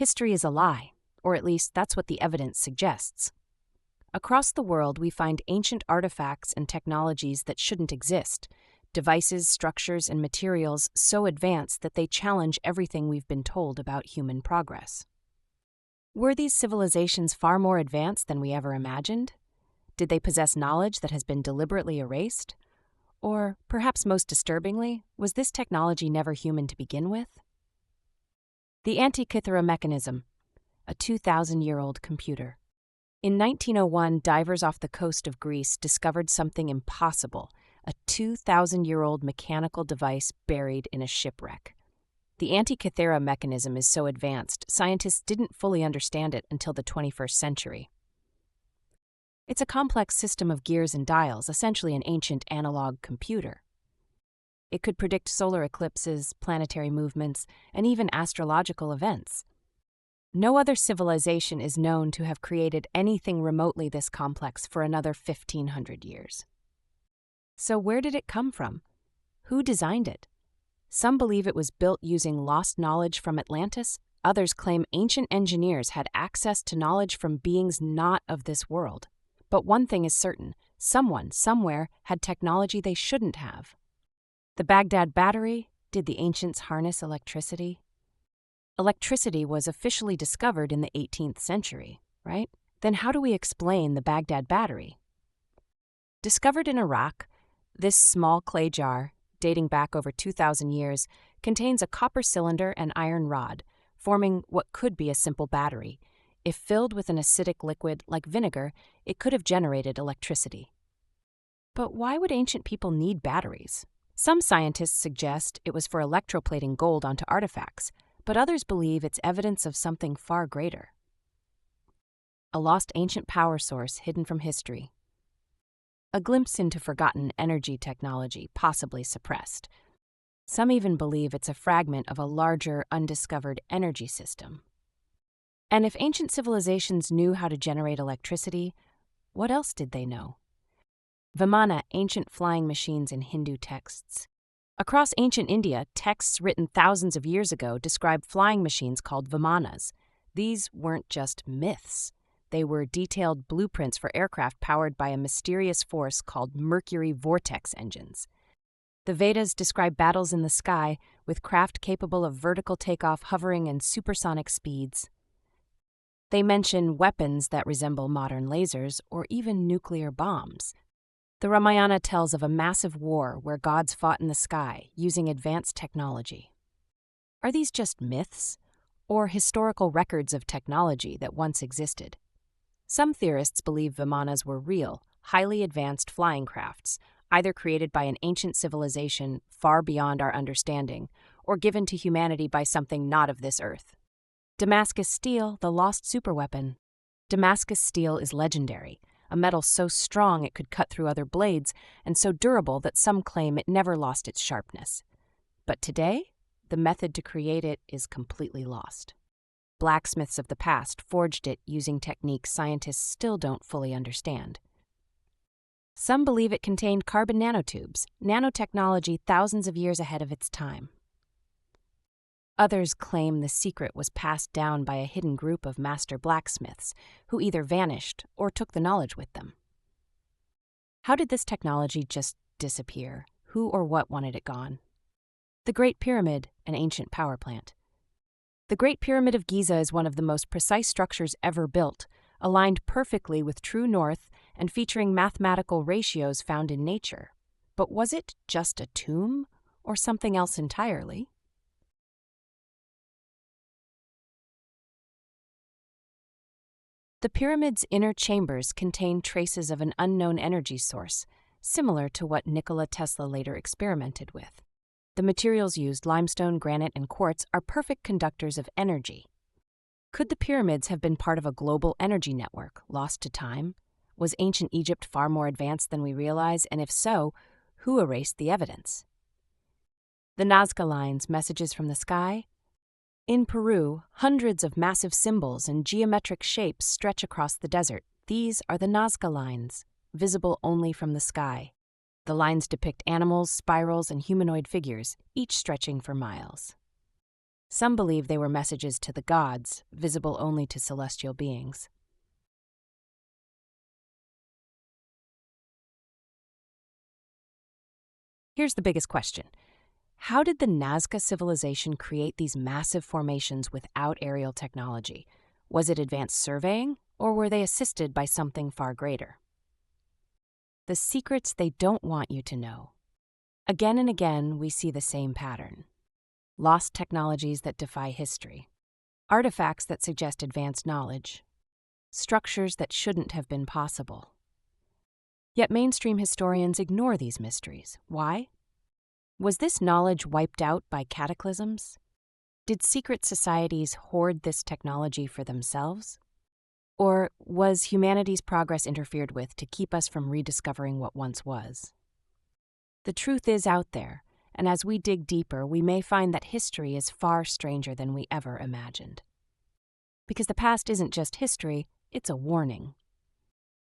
History is a lie, or at least that's what the evidence suggests. Across the world, we find ancient artifacts and technologies that shouldn't exist, devices, structures, and materials so advanced that they challenge everything we've been told about human progress. Were these civilizations far more advanced than we ever imagined? Did they possess knowledge that has been deliberately erased? Or, perhaps most disturbingly, was this technology never human to begin with? The Antikythera mechanism, a 2,000-year-old computer. In 1901, divers off the coast of Greece discovered something impossible, a 2,000-year-old mechanical device buried in a shipwreck. The Antikythera mechanism is so advanced, scientists didn't fully understand it until the 21st century. It's a complex system of gears and dials, essentially an ancient analog computer. It could predict solar eclipses, planetary movements, and even astrological events. No other civilization is known to have created anything remotely this complex for another 1,500 years. So where did it come from? Who designed it? Some believe it was built using lost knowledge from Atlantis. Others claim ancient engineers had access to knowledge from beings not of this world. But one thing is certain, someone, somewhere, had technology they shouldn't have. The Baghdad battery? Did the ancients harness electricity? Electricity was officially discovered in the 18th century, right? Then how do we explain the Baghdad battery? Discovered in Iraq, this small clay jar, dating back over 2,000 years, contains a copper cylinder and iron rod, forming what could be a simple battery. If filled with an acidic liquid like vinegar, it could have generated electricity. But why would ancient people need batteries? Some scientists suggest it was for electroplating gold onto artifacts, but others believe it's evidence of something far greater. A lost ancient power source hidden from history. A glimpse into forgotten energy technology, possibly suppressed. Some even believe it's a fragment of a larger, undiscovered energy system. And if ancient civilizations knew how to generate electricity, what else did they know? Vimana, ancient flying machines in Hindu texts. Across ancient India, texts written thousands of years ago describe flying machines called vimanas. These weren't just myths. They were detailed blueprints for aircraft powered by a mysterious force called mercury vortex engines. The Vedas describe battles in the sky with craft capable of vertical takeoff, hovering, and supersonic speeds. They mention weapons that resemble modern lasers or even nuclear bombs. The Ramayana tells of a massive war where gods fought in the sky using advanced technology. Are these just myths or historical records of technology that once existed? Some theorists believe vimanas were real, highly advanced flying crafts, either created by an ancient civilization far beyond our understanding or given to humanity by something not of this earth. Damascus steel, the lost superweapon. Damascus steel is legendary, a metal so strong it could cut through other blades and so durable that some claim it never lost its sharpness. But today, the method to create it is completely lost. Blacksmiths of the past forged it using techniques scientists still don't fully understand. Some believe it contained carbon nanotubes, nanotechnology thousands of years ahead of its time. Others claim the secret was passed down by a hidden group of master blacksmiths who either vanished or took the knowledge with them. How did this technology just disappear? Who or what wanted it gone? The Great Pyramid, an ancient power plant. The Great Pyramid of Giza is one of the most precise structures ever built, aligned perfectly with true north and featuring mathematical ratios found in nature. But was it just a tomb or something else entirely? The pyramid's inner chambers contain traces of an unknown energy source, similar to what Nikola Tesla later experimented with. The materials used, limestone, granite, and quartz, are perfect conductors of energy. Could the pyramids have been part of a global energy network, lost to time? Was ancient Egypt far more advanced than we realize, and if so, who erased the evidence? The Nazca Lines, messages from the sky? In Peru, hundreds of massive symbols and geometric shapes stretch across the desert. These are the Nazca Lines, visible only from the sky. The lines depict animals, spirals, and humanoid figures, each stretching for miles. Some believe they were messages to the gods, visible only to celestial beings. Here's the biggest question. How did the Nazca civilization create these massive formations without aerial technology? Was it advanced surveying, or were they assisted by something far greater? The secrets they don't want you to know. Again and again, we see the same pattern. Lost technologies that defy history. Artifacts that suggest advanced knowledge. Structures that shouldn't have been possible. Yet mainstream historians ignore these mysteries. Why? Was this knowledge wiped out by cataclysms? Did secret societies hoard this technology for themselves? Or was humanity's progress interfered with to keep us from rediscovering what once was? The truth is out there, and as we dig deeper, we may find that history is far stranger than we ever imagined. Because the past isn't just history, it's a warning.